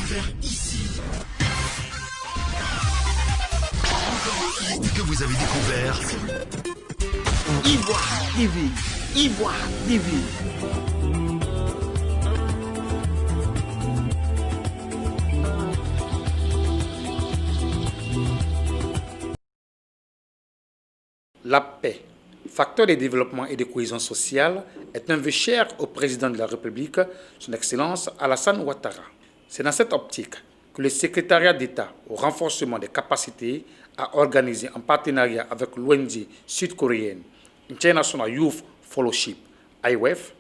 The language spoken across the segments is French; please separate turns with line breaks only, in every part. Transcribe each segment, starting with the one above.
découvert ici. Que vous avez découvert
Ivoire TV. Ivoire TV.
La paix, facteur de développement et de cohésion sociale, est un vœu cher au président de la République, son Excellence Alassane Ouattara. C'est dans cette optique que le secrétariat d'État au renforcement des capacités a organisé en partenariat avec l'ONG sud-coréenne International Youth Fellowship, IWF,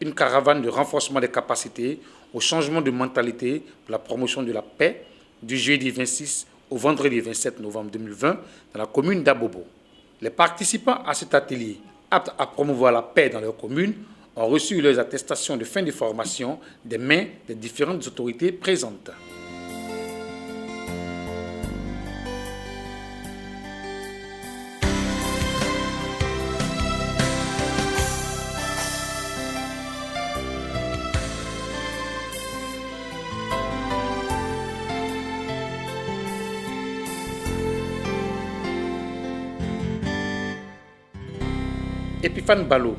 une caravane de renforcement des capacités au changement de mentalité pour la promotion de la paix du jeudi 26 au vendredi 27 novembre 2020 dans la commune d'Abobo. Les participants à cet atelier, aptes à promouvoir la paix dans leur commune, ont reçu leurs attestations de fin de formation des mains des différentes autorités présentes. Epiphane Balo,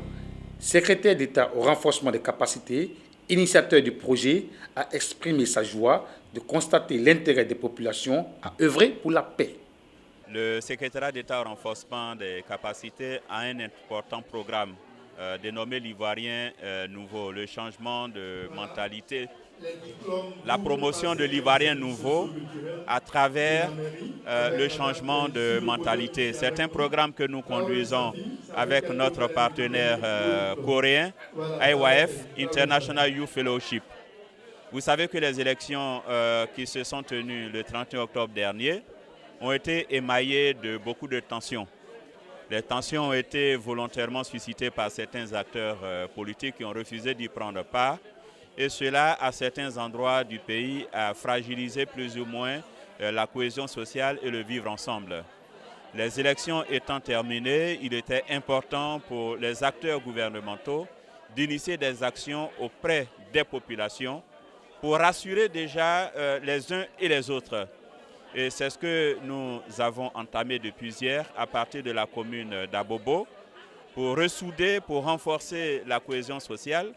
secrétaire d'État au renforcement des capacités, initiateur du projet, a exprimé sa joie de constater l'intérêt des populations à œuvrer pour la paix.
Le secrétariat d'État au renforcement des capacités a un important programme dénommé l'Ivoirien nouveau, le changement de mentalité, la promotion de l'Ivoirien nouveau à travers le changement de mentalité. C'est un programme que nous conduisons avec notre partenaire coréen, IWF, International Youth Fellowship. Vous savez que les élections qui se sont tenues le 31 octobre dernier ont été émaillées de beaucoup de tensions. Les tensions ont été volontairement suscitées par certains acteurs politiques qui ont refusé d'y prendre part. Et cela, à certains endroits du pays, a fragilisé plus ou moins la cohésion sociale et le vivre ensemble. Les élections étant terminées, il était important pour les acteurs gouvernementaux d'initier des actions auprès des populations pour rassurer déjà les uns et les autres. Et c'est ce que nous avons entamé depuis hier à partir de la commune d'Abobo pour ressouder, pour renforcer la cohésion sociale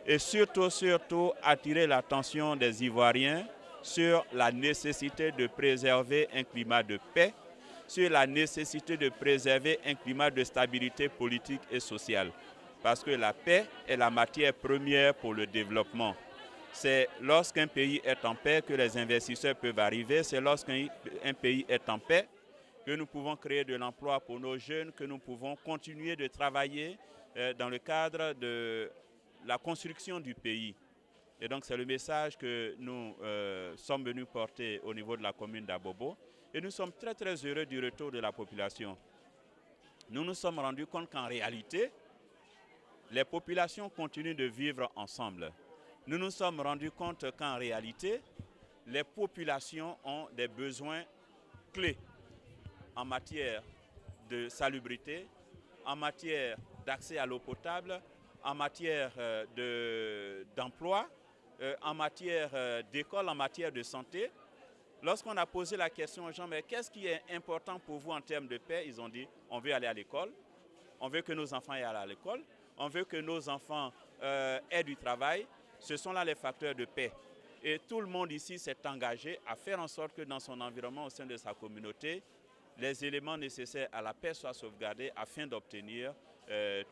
et surtout attirer l'attention des Ivoiriens sur la nécessité de préserver un climat de paix, sur la nécessité de préserver un climat de stabilité politique et sociale. Parce que la paix est la matière première pour le développement. C'est lorsqu'un pays est en paix que les investisseurs peuvent arriver. C'est lorsqu'un pays est en paix que nous pouvons créer de l'emploi pour nos jeunes, que nous pouvons continuer de travailler dans le cadre de la construction du pays. Et donc c'est le message que nous sommes venus porter au niveau de la commune d'Abobo. Et nous sommes très très heureux du retour de la population. Nous nous sommes rendus compte qu'en réalité, les populations continuent de vivre ensemble. Nous nous sommes rendus compte qu'en réalité, les populations ont des besoins clés en matière de salubrité, en matière d'accès à l'eau potable, en matière d'emploi, en matière d'école, en matière de santé. Lorsqu'on a posé la question aux gens, mais qu'est-ce qui est important pour vous en termes de paix? Ils ont dit, on veut aller à l'école, on veut que nos enfants aillent à l'école, on veut que nos enfants aient du travail. Ce sont là les facteurs de paix. Et tout le monde ici s'est engagé à faire en sorte que dans son environnement, au sein de sa communauté, les éléments nécessaires à la paix soient sauvegardés afin d'obtenir les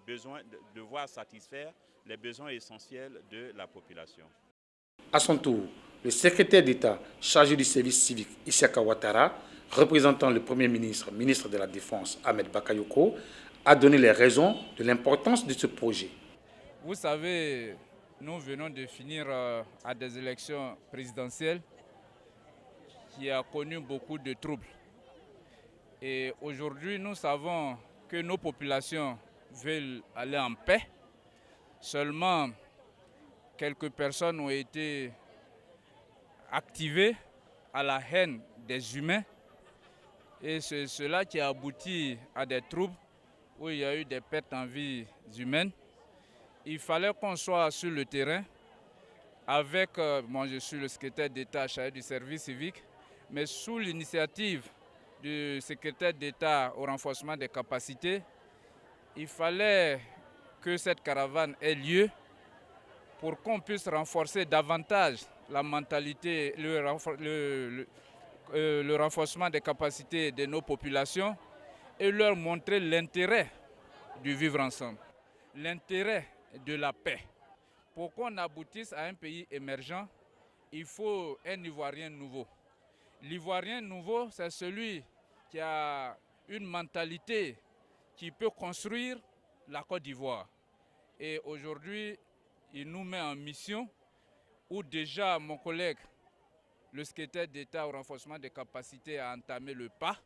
besoins, de voir satisfaire les besoins essentiels de la population.
À son tour, le secrétaire d'État chargé du service civique Isiaka Ouattara, représentant le Premier ministre, ministre de la Défense Ahmed Bakayoko, a donné les raisons de l'importance de ce projet.
Vous savez, nous venons de finir à des élections présidentielles qui ont connu beaucoup de troubles. Et aujourd'hui, nous savons que nos populations veulent aller en paix. Seulement, quelques personnes ont été activées à la haine des humains. Et c'est cela qui a abouti à des troubles où il y a eu des pertes en vies humaines. il fallait qu'on soit sur le terrain avec, moi je suis le secrétaire d'État chargé du service civique, mais sous l'initiative du secrétaire d'État au renforcement des capacités, il fallait que cette caravane ait lieu pour qu'on puisse renforcer davantage la mentalité, le renforcement des capacités de nos populations et leur montrer l'intérêt du vivre ensemble, l'intérêt de la paix. Pour qu'on aboutisse à un pays émergent, il faut un Ivoirien nouveau. L'Ivoirien nouveau, c'est celui qui a une mentalité qui peut construire la Côte d'Ivoire. Et aujourd'hui, il nous met en mission où déjà mon collègue, le secrétaire d'État au renforcement des capacités, a entamé le pas.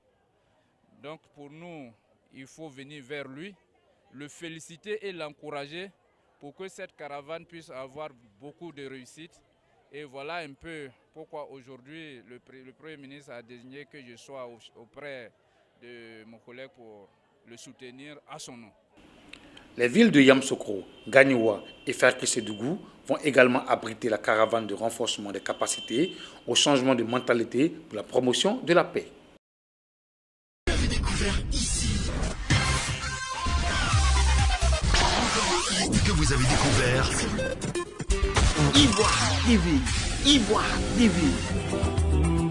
Donc pour nous, il faut venir vers lui, le féliciter et l'encourager pour que cette caravane puisse avoir beaucoup de réussite. Et voilà un peu pourquoi aujourd'hui le Premier ministre a désigné que je sois auprès de mon collègue pour le soutenir à son nom.
Les villes de Yamoussoukro, Gagnoua et Ferkissédougou vont également abriter la caravane de renforcement des capacités au changement de mentalité pour la promotion de la paix.
Vous avez découvert ici. Que vous avez découvert
Ivoire TV. Ivoire TV.